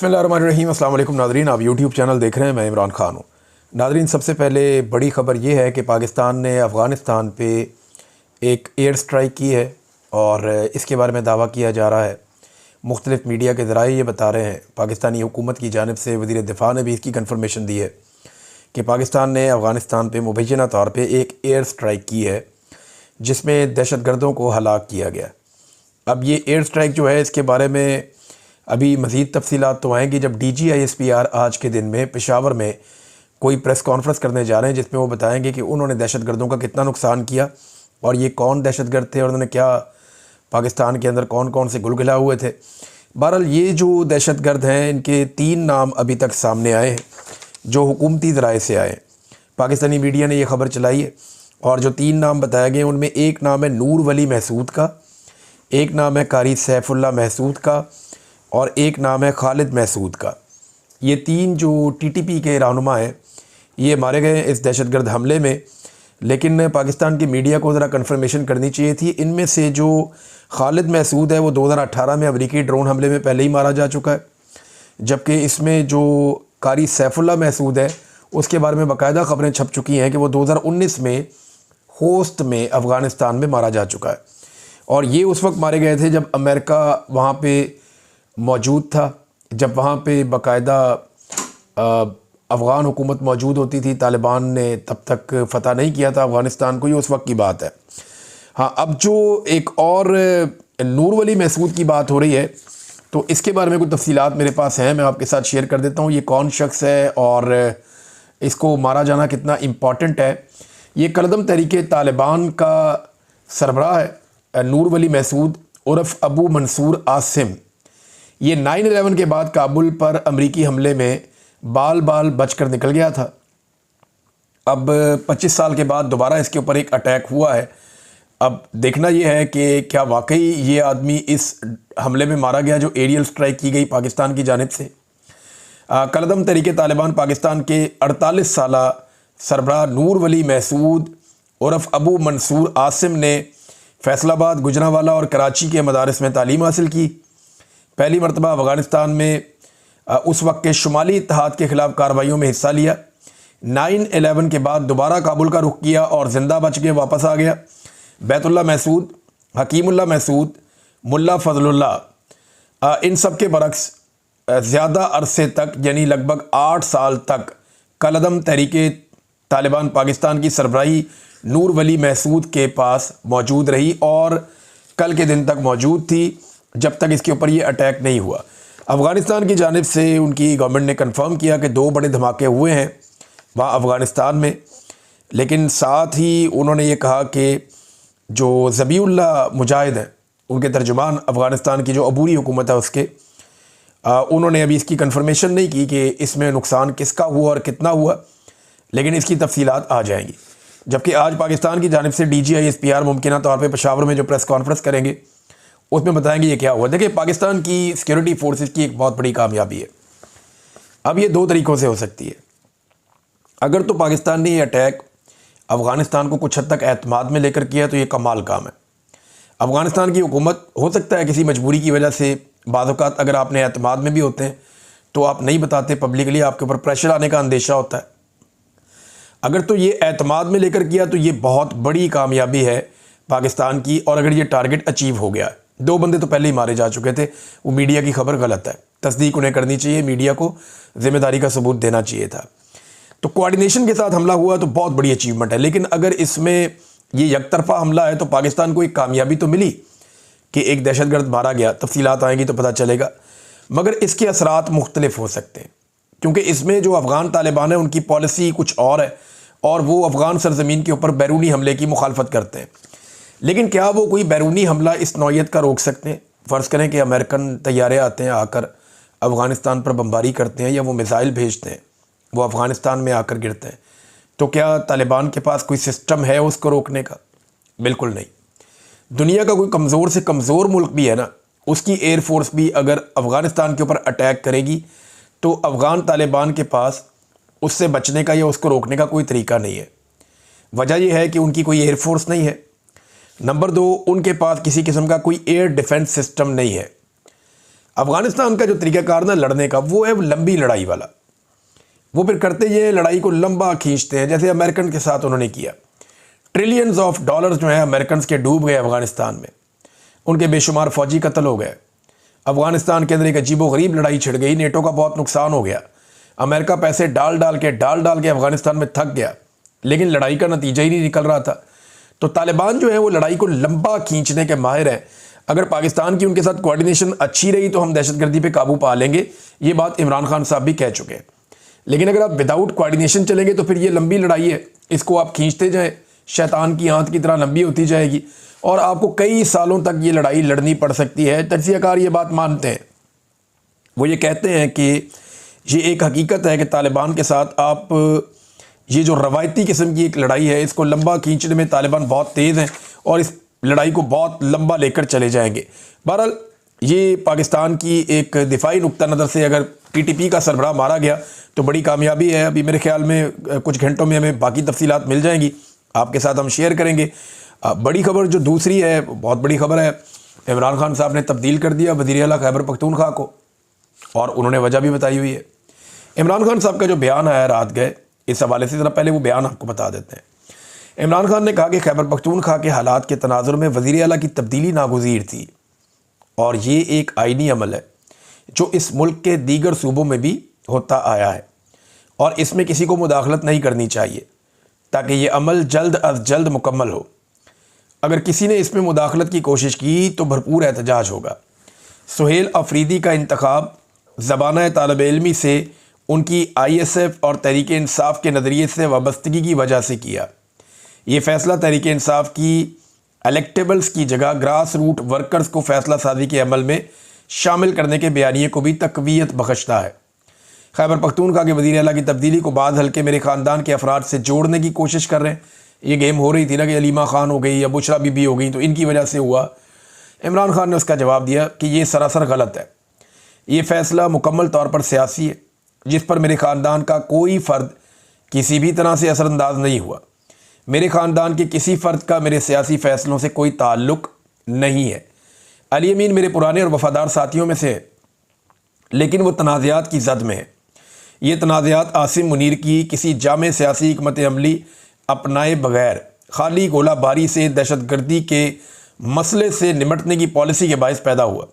बिस्मिल्लाहिर्रहमानिर्रहीम। अस्सलाम वालेकुम नादरीन, आप यूट्यूब चैनल देख रहे हैं, मैं इमरान ख़ान हूँ। नादरीन, सबसे पहले बड़ी ख़बर ये है कि पाकिस्तान ने अफ़गानिस्तान पे एक एयर स्ट्राइक की है और इसके बारे में दावा किया जा रहा है। मुख्तलिफ़ मीडिया के ज़राए ये बता रहे हैं, पाकिस्तानी हुकूमत की जानिब से वज़ीर दिफ़ा ने भी इसकी कन्फर्मेशन दी है कि पाकिस्तान ने अफ़गानिस्तान पर मुबैना तौर पर एक एयर स्ट्राइक की है जिसमें दहशतगर्दों को हलाक किया गया। अब ये एयर स्ट्राइक जो है, इसके बारे में अभी मज़ीद तफसीलात तो आएंगी जब DGISPR आज के दिन में पेशावर में कोई प्रेस कॉन्फ्रेंस करने जा रहे हैं, जिसमें वो बताएंगे कि उन्होंने दहशतगर्दों का कितना नुकसान किया और ये कौन दहशतगर्द थे और उन्होंने क्या पाकिस्तान के अंदर कौन कौन से गुलगिला हुए थे। बहरहाल ये जो दहशतगर्द हैं, इनके 3 नाम अभी तक सामने आए हैं जो हुकूमती ज़राए से आए। पाकिस्तानी मीडिया ने यह ख़बर चलाई है और जो 3 नाम बताए गए उनमें एक नाम है नूर वली महसूद का, एक नाम है कारी सैफुल्लाह महसूद का और एक नाम है खालिद महसूद का। ये 3 जो TTP के रहनुमा हैं, ये मारे गए इस दहशतगर्द हमले में। लेकिन पाकिस्तान की मीडिया को ज़रा कन्फर्मेशन करनी चाहिए थी। इनमें से जो खालिद महसूद है वो 2018 में अमरीकी ड्रोन हमले में पहले ही मारा जा चुका है, जबकि इसमें जो कारी सैफुल्लाह महसूद है उसके बारे में बाकायदा ख़बरें छप चुकी हैं कि वो 2019 में होस्ट में अफ़गानिस्तान में मारा जा चुका है। और ये उस वक्त मारे गए थे जब अमेरिका वहाँ पे मौजूद था, जब वहाँ पे बाकायदा अफ़गान हुकूमत मौजूद होती थी। तालिबान ने तब तक फ़तह नहीं किया था अफ़गानिस्तान को, ये उस वक्त की बात है। हाँ, अब जो एक और नूर वली महसूद की बात हो रही है तो इसके बारे में कुछ तफसीलात मेरे पास हैं, मैं आपके साथ शेयर कर देता हूँ। ये कौन शख्स है और इसको मारा जाना कितना इम्पॉर्टेंट है। ये कलदम तहरीके तालिबान का सरबराह है नूर वली महसूद उर्फ़ अबू मंसूर आसिम। ये 9/11 के बाद काबुल पर अमरीकी हमले में बाल बाल बचकर निकल गया था। अब 25 साल के बाद दोबारा इसके ऊपर एक अटैक हुआ है। अब देखना यह है कि क्या वाकई ये आदमी इस हमले में मारा गया जो एरियल स्ट्राइक की गई पाकिस्तान की जानिब से। कलदम तहरीके तालिबान पाकिस्तान के 48 साला सरबराह नूर वली महसूद उर्फ़ अबू मंसूर आसिम ने फैसलाबाद, गुजरांवाला और कराची के मदारिस में तालीम हासिल की। पहली मरतबा अफ़गानिस्तान में उस वक्त के शुमाली इत्तेहाद के ख़िलाफ़ कार्रवाइयों में हिस्सा लिया। 9/11 के बाद दोबारा काबुल का रुख किया और ज़िंदा बच के वापस आ गया। बैतुल्लाह महसूद, हकीमुल्लाह महसूद, मुल्ला फ़ज़लुल्लाह, इन सब के बरक्स ज़्यादा अरसे तक यानी लगभग 8 साल तक कलदम तहरीके तालिबान पाकिस्तान की सरबराही नूर वली महसूद के पास मौजूद रही और कल के दिन तक मौजूद थी जब तक इसके ऊपर ये अटैक नहीं हुआ। अफ़गानिस्तान की जानिब से उनकी गवर्नमेंट ने कंफर्म किया कि 2 बड़े धमाके हुए हैं वहाँ अफ़गानिस्तान में, लेकिन साथ ही उन्होंने ये कहा कि जो ज़बीउल्लाह मुजाहिद हैं, उनके तर्जुमान अफ़गानिस्तान की जो अबूरी हुकूमत है उसके, उन्होंने अभी इसकी कंफर्मेशन नहीं की कि इसमें नुकसान किसका हुआ और कितना हुआ, लेकिन इसकी तफसीलात आ जाएंगी। जबकि आज पाकिस्तान की जानिब से DGISPR मुमकिन तौर पर पेशावर में जो प्रेस कॉन्फ्रेंस करेंगे उसमें बताएंगे ये क्या हुआ। देखिए, पाकिस्तान की सिक्योरिटी फोर्सेस की एक बहुत बड़ी कामयाबी है। अब ये 2 तरीक़ों से हो सकती है। अगर तो पाकिस्तान ने ये अटैक अफ़गानिस्तान को कुछ हद तक एतमाद में लेकर किया तो ये कमाल काम है। अफ़गानिस्तान की हुकूमत हो सकता है किसी मजबूरी की वजह से, बाज़ औक़ात अगर आपने एतमाद में भी होते हैं तो आप नहीं बताते पब्लिकली, आपके ऊपर प्रेशर आने का अंदेशा होता है। अगर तो ये एतमाद में लेकर किया तो ये बहुत बड़ी कामयाबी है पाकिस्तान की। और अगर ये टारगेट अचीव हो गया, 2 बंदे तो पहले ही मारे जा चुके थे, वो मीडिया की खबर गलत है, तस्दीक उन्हें करनी चाहिए, मीडिया को जिम्मेदारी का सबूत देना चाहिए था। तो कोऑर्डिनेशन के साथ हमला हुआ तो बहुत बड़ी अचीवमेंट है। लेकिन अगर इसमें ये यकतरफा हमला है तो पाकिस्तान को एक कामयाबी तो मिली कि एक दहशतगर्द मारा गया, तफसीलात आएंगी तो पता चलेगा, मगर इसके असरात मुख्तलिफ हो सकते हैं क्योंकि इसमें जो अफ़गान तालिबान है उनकी पॉलिसी कुछ और है और वो अफ़गान सरजमीन के ऊपर बैरूनी हमले की मुखालफत करते हैं। लेकिन क्या वो कोई बैरूनी हमला इस नौयत का रोक सकते हैं? फ़र्ज़ करें कि अमेरिकन तैयारे आते हैं, आकर अफ़गानिस्तान पर बमबारी करते हैं या वो मिसाइल भेजते हैं, वो अफ़गानिस्तान में आकर गिरते हैं, तो क्या तालिबान के पास कोई सिस्टम है उसको रोकने का? बिल्कुल नहीं। दुनिया का कोई कमज़ोर से कमज़ोर मुल्क भी है ना, उसकी एयरफोर्स भी अगर अफ़गानिस्तान के ऊपर अटैक करेगी तो अफ़गान तालिबान के पास उससे बचने का या उसको रोकने का कोई तरीका नहीं है। वजह यह है कि उनकी कोई एयरफोर्स नहीं है। नंबर 2, उनके पास किसी किस्म का कोई एयर डिफेंस सिस्टम नहीं है। अफ़गानिस्तान का जो तरीक़ाकार ना लड़ने का, वो है लंबी लड़ाई वाला। वो फिर करते ये लड़ाई को लंबा खींचते हैं, जैसे अमेरिकन के साथ उन्होंने किया। ट्रिलियंस ऑफ डॉलर्स जो है अमेरिकन के डूब गए अफ़गानिस्तान में, उनके बेशुमार फ़ौजी कत्ल हो गए। अफ़गानिस्तान के अंदर एक अजीबोगरीब लड़ाई छिड़ गई, नेटो का बहुत नुकसान हो गया। अमेरिका पैसे डाल डाल के अफ़गानिस्तान में थक गया, लेकिन लड़ाई का नतीजा ही नहीं निकल रहा था। तो तालिबान जो है वो लड़ाई को लंबा खींचने के माहिर हैं। अगर पाकिस्तान की उनके साथ कोऑर्डिनेशन अच्छी रही तो हम दहशतगर्दी पे काबू पा लेंगे, ये बात इमरान खान साहब भी कह चुके हैं। लेकिन अगर आप विदाउट कोऑर्डिनेशन चलेंगे तो फिर ये लंबी लड़ाई है, इसको आप खींचते जाएं, शैतान की आंत की तरह लंबी होती जाएगी और आपको कई सालों तक ये लड़ाई लड़नी पड़ सकती है। तजज़ियाकार ये बात मानते हैं, वो ये कहते हैं कि ये एक हकीकत है कि तालिबान के साथ आप ये जो रवायती किस्म की एक लड़ाई है, इसको लंबा खींचने में तालिबान बहुत तेज़ हैं और इस लड़ाई को बहुत लंबा लेकर चले जाएंगे। बहरहाल ये पाकिस्तान की एक दिफाई नुक्ता नज़र से अगर PTP का सरबराह मारा गया तो बड़ी कामयाबी है। अभी मेरे ख्याल में कुछ घंटों में हमें बाकी तफसीलात मिल जाएंगी, आपके साथ हम शेयर करेंगे। बड़ी खबर जो दूसरी है, बहुत बड़ी खबर है, इमरान खान साहब ने तब्दील कर दिया वज़ीर आला खैबर पख्तूनख्वा को, और उन्होंने वजह भी बताई हुई है। इमरान खान साहब का जो बयान आया रात गए, इस हवाले से ज़रा पहले वो बयान आपको बता देते हैं। इमरान खान ने कहा कि खैबर पख्तूनख्वा के हालात के तनाजुर में वज़ीर आला की तब्दीली नागुज़ीर थी और ये एक आइनी अमल है जो इस मुल्क के दीगर सूबों में भी होता आया है और इसमें किसी को मुदाखलत नहीं करनी चाहिए ताकि ये अमल जल्द अज जल्द मुकम्मल हो। अगर किसी ने इसमें मुदाखलत की कोशिश की तो भरपूर एहतजाज होगा। सुहेल अफरीदी का इंतखाब ज़बाना तालिब इल्मी से उनकी ISF और तहरीक इंसाफ के नज़रिए से वाबस्तगी की वजह से किया। ये फ़ैसला तहरीक इंसाफ की इलेक्टेबल्स की जगह ग्रास रूट वर्कर्स को फ़ैसला साजी के अमल में शामिल करने के बयानिए को भी तक़वियत बख्शता है। खैबर पख्तूनख्वा के वज़ीर आला की तब्दीली को बाद हल्के मेरे ख़ानदान के अफराद से जोड़ने की कोशिश कर रहे हैं। ये गेम हो रही थी ना कि अलीमा ख़ान हो गई या बुशरा बीबी हो गई तो इनकी वजह से हुआ। इमरान खान ने उसका जवाब दिया कि ये सरासर गलत है। ये फ़ैसला मुकम्मल तौर पर सियासी है जिस पर मेरे ख़ानदान का कोई फ़र्द किसी भी तरह से असरअंदाज नहीं हुआ। मेरे ख़ानदान के किसी फ़र्द का मेरे सियासी फ़ैसलों से कोई ताल्लुक़ नहीं है। अली अमीन मेरे पुराने और वफ़ादार साथियों में से है, लेकिन वो तनाज़ात की जद में है। ये तनाज़ात आसिम मुनीर की किसी जामे सियासी हिकमत अमली अपनाए बगैर खाली गोला बारी से दहशतगर्दी के मसले से निमटने की पॉलिसी के बायस पैदा हुआ।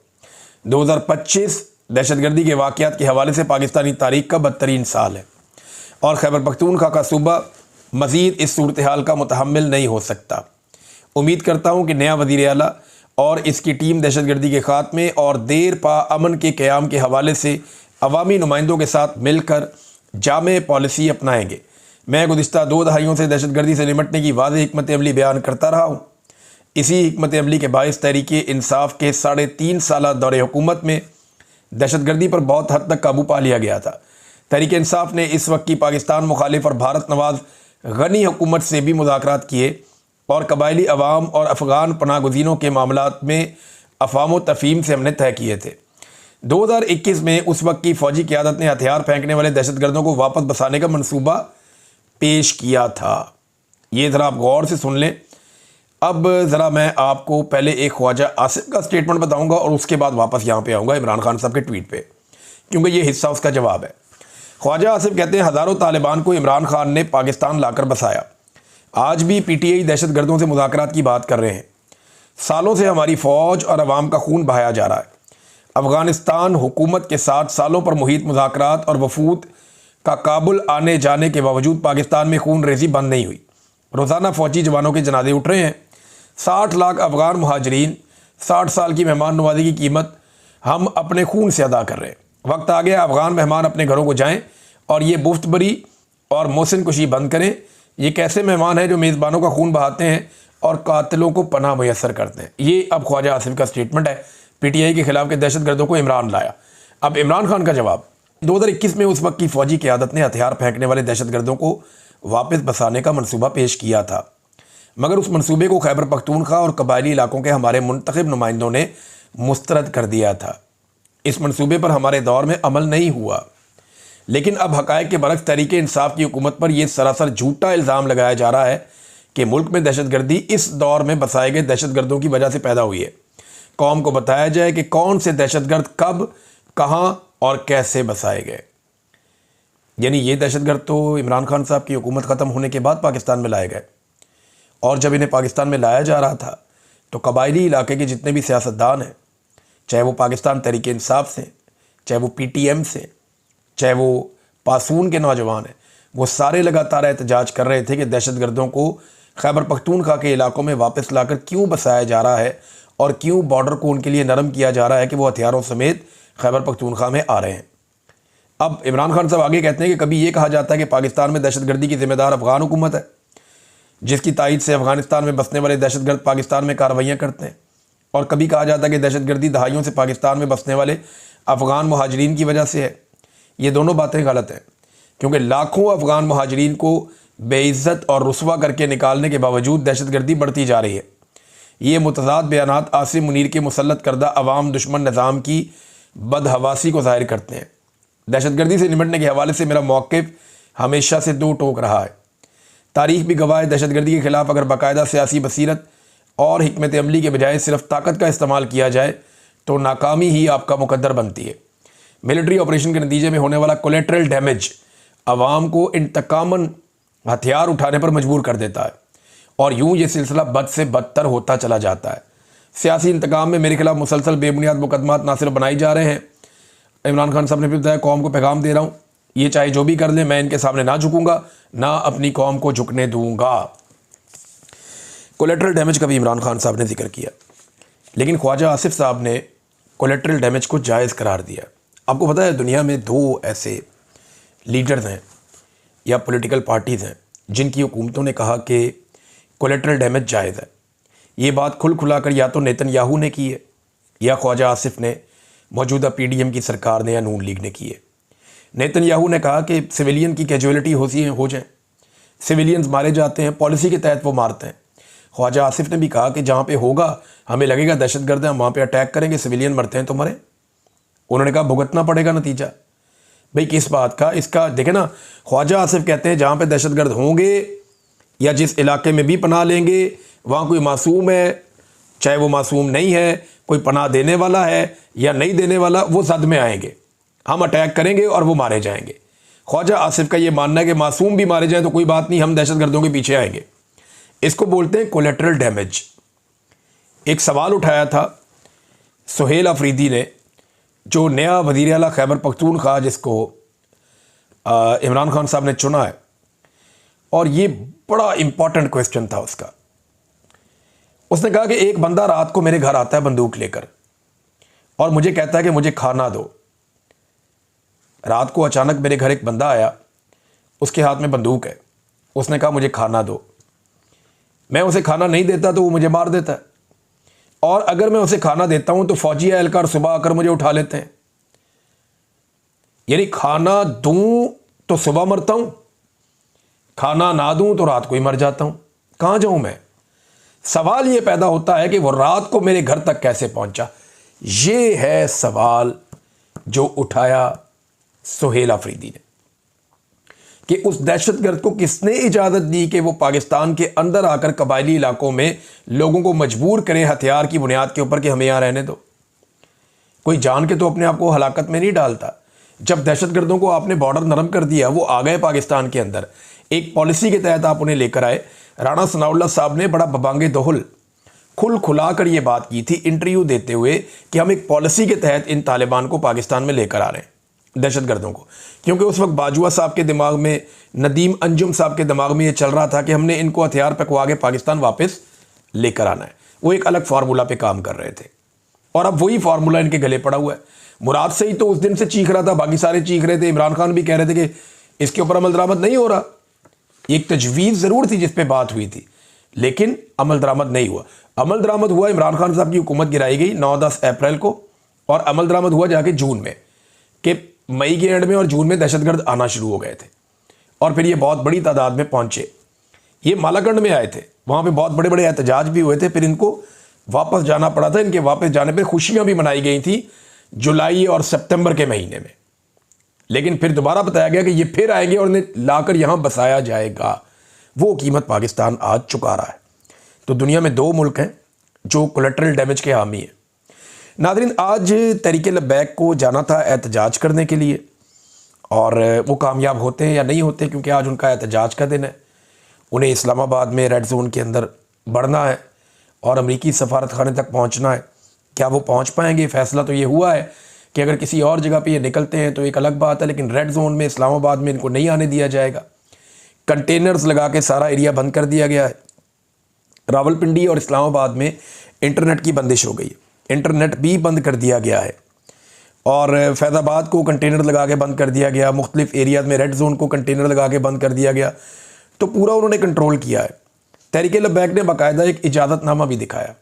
2025 दहशतगर्दी के वाक़यात के हवाले से पाकिस्तानी तारीख़ का बदतरीन साल है और खैबर पख्तूनख्वा का सूबा मज़ीद इस सूरत हाल का मुतहम्मिल नहीं हो सकता। उम्मीद करता हूँ कि नया वज़ीर आला और इसकी टीम दहशतगर्दी के ख़ात्मे और देर पा अमन के क़याम के हवाले से अवामी नुमाइंदों के साथ मिलकर जामे पॉलिसी अपनाएंगे। मैं गुज़िश्ता 2 दहाइयों से दहशतगर्दी से निमटने की वाज़ेह हिकमत अमली बयान करता रहा हूँ। इसी हिकमत अमली के बायस तहरीक इंसाफ के 3.5 साला दौरे हुकूमत में दहशतगर्दी पर बहुत हद तक काबू पा लिया गया था। तहरीक इंसाफ ने इस वक्त की पाकिस्तान मुखालिफ और भारत नवाज गनी हुकूमत से भी मुज़ाकरात किए और कबायली अवाम और अफ़गान पनाहगज़ीनों के मामलात में अफ़ाम व तफ़हीम से हमने तय किए थे। 2021 में उस वक्त की फ़ौजी क़यादत ने हथियार फेंकने वाले दहशतगर्दों को वापस बसाने का मनसूबा पेश किया था। ये ज़रा आप गौर से सुन लें। अब ज़रा मैं आपको पहले एक ख्वाजा आसिफ का स्टेटमेंट बताऊंगा और उसके बाद वापस यहाँ पे आऊँगा इमरान खान साहब के ट्वीट पे, क्योंकि ये हिस्सा उसका जवाब है। ख्वाजा आसिफ कहते हैं, हज़ारों तालिबान को इमरान खान ने पाकिस्तान लाकर बसाया। आज भी PTI दहशतगर्दों से मुज़ाकरात की बात कर रहे हैं। सालों से हमारी फ़ौज और अवाम का खून बहाया जा रहा है। अफ़गानिस्तान हुकूमत के साथ सालों पर मुहित मुज़ाकरात और वफूद का काबुल आने जाने के बावजूद पाकिस्तान में खून रेज़ी बंद नहीं हुई। रोज़ाना फ़ौजी जवानों के जनाजे उठ रहे हैं। 60 लाख अफ़गान मुहाजिरीन, 60 साल की मेहमान नवाजी की कीमत हम अपने खून से अदा कर रहे हैं। वक्त आ गया अफ़गान मेहमान अपने घरों को जाएं और ये मुफ्तबरी और मोहसिन कुशी बंद करें। ये कैसे मेहमान हैं जो मेज़बानों का खून बहाते हैं और कातिलों को पनाह मुयस्सर करते हैं। ये अब ख्वाजा आसिफ का स्टेटमेंट है। PTI के ख़िलाफ़ के दहशतगर्दों को इमरान लाया। अब इमरान खान का जवाब। 2021 में उस वक्त की फ़ौजी क़यादत ने हथियार फेंकने वाले दहशतगर्दों को वापस बसाने का मनसूबा पेश किया था, मगर उस मनसूबे को खैबर पख्तूनख्वा और कबायली इलाकों के हमारे मुंतखब नुमाइंदों ने मुस्तरद कर दिया था। इस मनसूबे पर हमारे दौर में अमल नहीं हुआ। लेकिन अब हक़ाइक़ के बरक्स तहरीक इंसाफ की हुकूमत पर यह सरासर झूठा इल्ज़ाम लगाया जा रहा है कि मुल्क में दहशतगर्दी इस दौर में बसाए गए दहशतगर्दों की वजह से पैदा हुई है। कौम को बताया जाए कि कौन से दहशतगर्द कब, कहाँ और कैसे बसाए गए। यानी ये दहशतगर्द तो इमरान खान साहब की हुकूमत ख़त्म होने के बाद पाकिस्तान में लाए गए, और जब इन्हें पाकिस्तान में लाया जा रहा था तो कबायली इलाके के जितने भी सियासतदान हैं, चाहे वो पाकिस्तान तहरीक इंसाफ से, चाहे वो PTM से, चाहे वो पासून के नौजवान हैं, वो सारे लगातार एहतजाज कर रहे थे कि दहशतगर्दों को खैबर पख्तूनख्वा के इलाकों में वापस लाकर क्यों बसाया जा रहा है और क्यों बॉर्डर को उनके लिए नरम किया जा रहा है कि वो हथियारों समेत खैबर पख्तूनख्वा में आ रहे हैं। अब इमरान खान साहब आगे कहते हैं कि कभी ये कहा जाता है कि पाकिस्तान में दहशतगर्दी की जिम्मेदार अफगान हुकूमत है, जिसकी तायद से अफगानिस्तान में बसने वाले दहशतगर्द पाकिस्तान में कार्रवाइयाँ करते हैं, और कभी कहा जाता है कि दहशतगर्दी दहाइयों से पाकिस्तान में बसने वाले अफगान मुहाजिरीन की वजह से है। ये दोनों बातें गलत हैं, क्योंकि लाखों अफगान मुहाजिरीन को बेइज्जत और रुस्वा करके निकालने के बावजूद दहशतगर्दी बढ़ती जा रही है। ये मुतज़ाद बयानात आसिम मुनीर के मुसल्लत करदा अवाम दुश्मन निज़ाम की बदहवासी को ज़ाहिर करते हैं। दहशतगर्दी से निपटने के हवाले से मेरा मौक़िफ़ हमेशा से दो टोक रहा है। तारीख़ भी गवाह है, दहशतगर्दी के ख़िलाफ़ अगर बाकायदा सियासी बसीरत और हिकमत अमली के बजाय सिर्फ ताकत का इस्तेमाल किया जाए तो नाकामी ही आपका मुकद्दर बनती है। मिलिट्री ऑपरेशन के नतीजे में होने वाला कोलेटरल डैमेज आवाम को इंतकामन हथियार उठाने पर मजबूर कर देता है, और यूं ये सिलसिला बद से बदतर होता चला जाता है। सियासी इंतकाम में मेरे खिलाफ मुसलसल बेबुनियाद मुकदमात ना सिर्फ बनाए जा रहे हैं, इमरान खान साहब ने भी बताया, कौम को पैगाम दे रहा हूँ, ये चाहे जो भी कर लें, मैं इनके सामने ना झुकूंगा, ना अपनी कौम को झुकने दूंगा। कोलेटरल डैमेज का भी इमरान खान साहब ने जिक्र किया, लेकिन ख्वाजा आसिफ साहब ने कोलेटरल डैमेज को जायज़ करार दिया। आपको पता है दुनिया में दो ऐसे लीडर्स हैं या पॉलिटिकल पार्टीज़ हैं जिनकी हुकूमतों ने कहा कि कोलेटरल डैमेज जायज़ है। ये बात खुल खुलाकर या तो नेतन्याहू ने की है या ख्वाजा आसिफ ने, मौजूदा PDM की सरकार ने या नून लीग ने की है। नेतन्याहू ने कहा कि सिविलियन की कैजुअलिटी हो जाए, सिविलियंस मारे जाते हैं, पॉलिसी के तहत वो मारते हैं। ख्वाजा आसिफ ने भी कहा कि जहाँ पे होगा हमें लगेगा दहशतगर्द हैं, हम वहाँ पे अटैक करेंगे, सिविलियन मरते हैं तो मरे। उन्होंने कहा भुगतना पड़ेगा नतीजा। भाई किस बात का, इसका देखें ना, ख्वाजा आसिफ कहते हैं जहाँ पे दहशतगर्द होंगे या जिस इलाके में भी पनाह लेंगे वहाँ कोई मासूम है, चाहे वो मासूम नहीं है, कोई पनाह देने वाला है या नहीं देने वाला, वो जद में आएंगे, हम अटैक करेंगे और वो मारे जाएंगे। ख्वाजा आसिफ का ये मानना है कि मासूम भी मारे जाएं तो कोई बात नहीं, हम दहशतगर्दों के पीछे आएंगे। इसको बोलते हैं कोलेटरल डैमेज। एक सवाल उठाया था सुहेल अफरीदी ने, जो नया वज़ीर आला खैबर पख्तूनख्वा जिसको इमरान खान साहब ने चुना है, और ये बड़ा इंपॉर्टेंट क्वेश्चन था उसका। उसने कहा कि एक बंदा रात को मेरे घर आता है बंदूक लेकर और मुझे कहता है कि मुझे खाना दो। रात को अचानक मेरे घर एक बंदा आया, उसके हाथ में बंदूक है, उसने कहा मुझे खाना दो। मैं उसे खाना नहीं देता तो वो मुझे मार देता है, और अगर मैं उसे खाना देता हूं तो फौजी एहलकार सुबह आकर मुझे उठा लेते हैं। यानी खाना दूं तो सुबह मरता हूं, खाना ना दूं तो रात को ही मर जाता हूं। कहां जाऊं मैं? सवाल यह पैदा होता है कि वो रात को मेरे घर तक कैसे पहुंचा। ये है सवाल जो उठाया सुहेल अफरीदी ने, कि उस दहशतगर्द को किसने इजाजत दी कि वो पाकिस्तान के अंदर आकर कबायली इलाकों में लोगों को मजबूर करें हथियार की बुनियाद के ऊपर कि हमें यहां रहने दो। कोई जान के तो अपने आप को हलाकत में नहीं डालता। जब दहशतगर्दों को आपने बॉर्डर नरम कर दिया, वो आ गए पाकिस्तान के अंदर, एक पॉलिसी के तहत आप उन्हें लेकर आए। राणा सनाउल्लाह साहब ने बड़ा बबांगे दोहल खुल खुला कर ये बात की थी इंटरव्यू देते हुए कि हम एक पॉलिसी के तहत इन तालिबान को पाकिस्तान में लेकर आ रहे हैं, दहशतगर्दों को। क्योंकि उस वक्त बाजवा साहब के दिमाग में, नदीम अंजुम साहब के दिमाग में ये चल रहा था कि हमने इनको हथियार पकवा के पाकिस्तान वापस लेकर आना है। वो एक अलग फार्मूला पे काम कर रहे थे, और अब वही फार्मूला इनके गले पड़ा हुआ है। मुराद से ही तो उस दिन से चीख रहा था, बाकी सारे चीख रहे थे, इमरान खान भी कह रहे थे कि इसके ऊपर अमल दरामद नहीं हो रहा। एक तजवीज़ ज़रूर थी जिस पे बात हुई थी, लेकिन अमल दरामद नहीं हुआ। अमल दरामद हुआ, इमरान खान साहब की हुकूमत गिराई गई 9-10 अप्रैल को, और अमल दरामद हुआ जाके जून में, कि मई के एंड में और जून में दहशतगर्द आना शुरू हो गए थे, और फिर ये बहुत बड़ी तादाद में पहुंचे। ये मालाकंड में आए थे, वहाँ पे बहुत बड़े बड़े एहतजाज भी हुए थे, फिर इनको वापस जाना पड़ा था। इनके वापस जाने पर खुशियाँ भी मनाई गई थी जुलाई और सितंबर के महीने में, लेकिन फिर दोबारा बताया गया कि ये फिर आएंगे और इन्हें लाकर यहाँ बसाया जाएगा। वो कीमत पाकिस्तान आज चुका रहा है। तो दुनिया में 2 मुल्क हैं जो कोलेटरल डैमेज के हामी हैं। नाज़रीन, आज तहरीक लब्बैक को जाना था एहतजाज करने के लिए, और वो कामयाब होते हैं या नहीं होते, क्योंकि आज उनका एहतजाज का दिन है। उन्हें इस्लामाबाद में रेड जोन के अंदर बढ़ना है और अमरीकी सफारत खाने तक पहुंचना है। क्या वो पहुंच पाएंगे? फ़ैसला तो ये हुआ है कि अगर किसी और जगह पे ये निकलते हैं तो एक अलग बात है, लेकिन रेड जोन में इस्लामाबाद में इनको नहीं आने दिया जाएगा। कंटेनर्स लगा के सारा एरिया बंद कर दिया गया है। रावलपिंडी और इस्लामाबाद में इंटरनेट की बंदिश हो गई है, इंटरनेट भी बंद कर दिया गया है, और फैज़ाबाद को कंटेनर लगा के बंद कर दिया गया। मुख्तलिफ एरियाज़ में रेड जोन को कंटेनर लगा के बंद कर दिया गया। तो पूरा उन्होंने कंट्रोल किया है। तहरीक लब्बैक ने बाकायदा एक इजाज़तनामा भी दिखाया।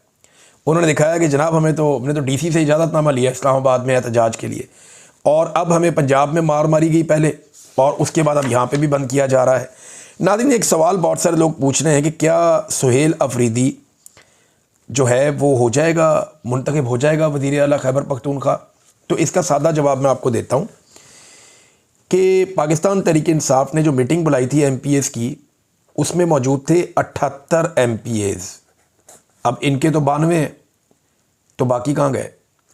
उन्होंने दिखाया कि जनाब हमने तो डीसी से इजाज़तनामा लिया इस्लामाबाद में एहतजाज के लिए, और अब हमें पंजाब में मार मारी गई पहले, और उसके बाद अब यहाँ पे भी बंद किया जा रहा है। नाज़रीन, एक सवाल बहुत सारे लोग पूछ रहे हैं कि क्या सुहेल अफरीदी जो है वो हो जाएगा, मुंतखब हो जाएगा वज़ीर आला खैबर पख्तूनख्वा? तो इसका सादा जवाब मैं आपको देता हूँ कि पाकिस्तान तहरीक इंसाफ ने जो मीटिंग बुलाई थी MPAs की, उसमें मौजूद थे 78 MPAs। अब इनके तो 92 हैं, तो बाकी कहाँ गए?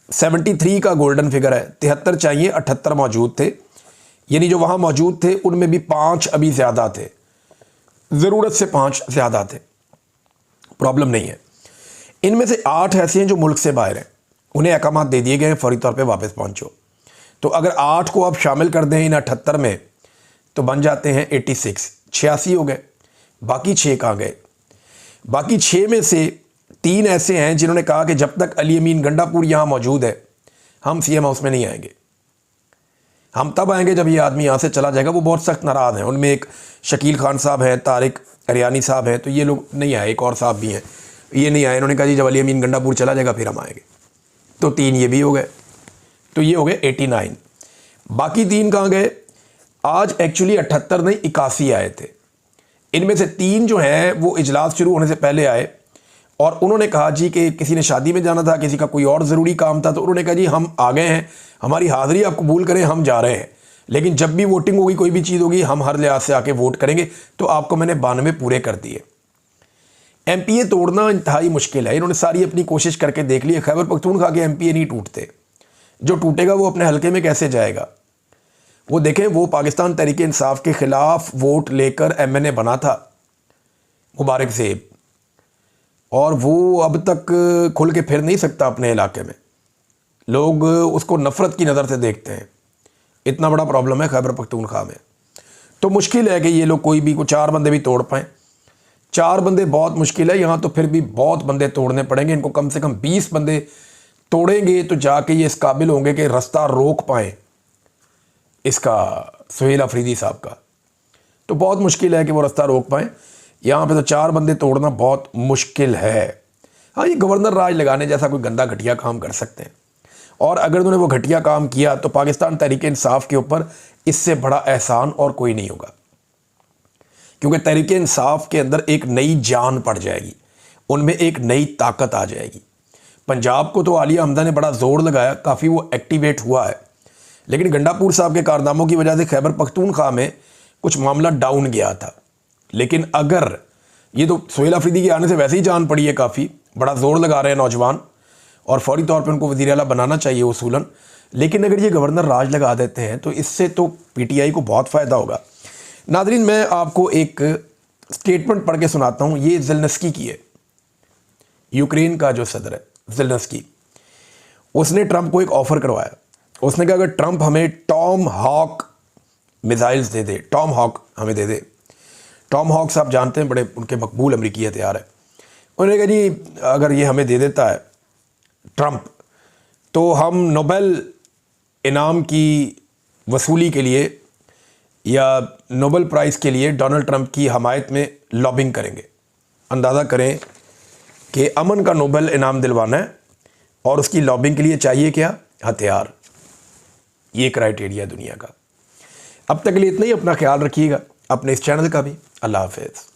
73 का गोल्डन फिगर है, 73 चाहिए, 78 मौजूद थे। यानी जो वहाँ मौजूद थे उनमें भी 5 अभी ज़्यादा थे, ज़रूरत से 5 ज़्यादा थे, प्रॉब्लम नहीं है। इनमें से 8 ऐसे हैं जो मुल्क से बाहर हैं, उन्हें अहकामात दे दिए गए हैं फौरी तौर पे वापस पहुंचो। तो अगर 8 को आप शामिल कर दें इन 78 में तो बन जाते हैं 86 हो गए। बाकी 6 कहाँ गए? बाकी 6 में से 3 ऐसे हैं जिन्होंने कहा कि जब तक अली अमीन गंडापुर यहाँ मौजूद है हम CM हाउस में नहीं आएंगे। हम तब आएंगे जब ये आदमी यहाँ से चला जाएगा। वो बहुत सख्त नाराज़ हैं। उनमें एक शकील खान साहब हैं, तारिक अरियानी साहब हैं, तो ये लोग नहीं आए। एक और साहब भी हैं, ये नहीं आए। इन्होंने कहा जी जब अली अमीन गंडापुर चला जाएगा फिर हम आएंगे। तो 3 ये भी हो गए, तो ये हो गए 89। बाकी 3 कहाँ गए? आज एक्चुअली 78 नहीं 81 आए थे। इनमें से 3 जो हैं वो इजलास शुरू होने से पहले आए, और उन्होंने कहा जी कि किसी ने शादी में जाना था, किसी का कोई और ज़रूरी काम था, तो उन्होंने कहा जी हम आ गए हैं, हमारी हाज़िरी आप कबूल करें, हम जा रहे हैं, लेकिन जब भी वोटिंग होगी कोई भी चीज़ होगी हम हर लिहाज से आके वोट करेंगे। तो आपको मैंने 92 पूरे कर दिए। MPA तोड़ना इंतहाई मुश्किल है। इन्होंने सारी अपनी कोशिश करके देख ली। खैबर पख्तूनख्वा के MPA नहीं टूटते। जो टूटेगा वो अपने हलके में कैसे जाएगा? वो देखें, वो पाकिस्तान तहरीक इंसाफ के ख़िलाफ़ वोट लेकर MNA बना था मुबारक ज़ेब, और वो अब तक खुल के फिर नहीं सकता अपने इलाके में। लोग उसको नफ़रत की नज़र से देखते हैं। इतना बड़ा प्रॉब्लम है खैबर पख्तूनख्वा में। तो मुश्किल है कि ये लोग कोई भी 4 बंदे भी तोड़ पाएँ। 4 बंदे बहुत मुश्किल है। यहाँ तो फिर भी बहुत बंदे तोड़ने पड़ेंगे इनको। कम से कम 20 बंदे तोड़ेंगे तो जाके ये इस काबिल होंगे कि रास्ता रोक पाएँ इसका, सुहेल अफरीदी साहब का। तो बहुत मुश्किल है कि वो रास्ता रोक पाएँ। यहाँ पे तो 4 बंदे तोड़ना बहुत मुश्किल है। हाँ, ये गवर्नर राज लगाने जैसा कोई गंदा घटिया काम कर सकते हैं, और अगर उन्होंने वो घटिया काम किया तो पाकिस्तान तहरीक इंसाफ के ऊपर इससे बड़ा एहसान और कोई नहीं होगा, क्योंकि तहरीक इंसाफ के अंदर एक नई जान पड़ जाएगी, उनमें एक नई ताकत आ जाएगी। पंजाब को तो आलिया हमदा ने बड़ा ज़ोर लगाया, काफ़ी वो एक्टिवेट हुआ है, लेकिन गंडापुर साहब के कारनामों की वजह से खैबर पख्तूनख्वा में कुछ मामला डाउन गया था। लेकिन अगर ये तो सुहेल अफरीदी के आने से वैसे ही जान पड़ी है, काफ़ी बड़ा ज़ोर लगा रहे हैं नौजवान, और फौरी तौर पे उनको वज़ीर आला बनाना चाहिए उसूलन। लेकिन अगर ये गवर्नर राज लगा देते हैं तो इससे तो PTI को बहुत फ़ायदा होगा। नाज़रीन, मैं आपको एक स्टेटमेंट पढ़ के सुनाता हूँ। ये ज़ेलेंस्की की है, यूक्रेन का जो सदर है ज़ेलेंस्की। उसने ट्रंप को एक ऑफ़र करवाया। उसने कहा अगर ट्रंप हमें टॉम हॉक मिसाइल्स दे दे, टॉम हॉक हमें दे दे। टॉम हॉक्स आप जानते हैं, बड़े उनके मकबूल अमरीकी हथियार है। उन्होंने कहा जी अगर ये हमें दे देता है ट्रंप, तो हम नोबेल इनाम की वसूली के लिए या नोबेल प्राइज़ के लिए डोनाल्ड ट्रंप की हमायत में लॉबिंग करेंगे। अंदाज़ा करें कि अमन का नोबेल इनाम दिलवाना है, और उसकी लॉबिंग के लिए चाहिए क्या? हथियार। ये क्राइटेरिया दुनिया का। अब तक के लिए इतना ही। अपना ख्याल रखिएगा, अपने इस चैनल का भी। अल्लाह हाफ़िज़।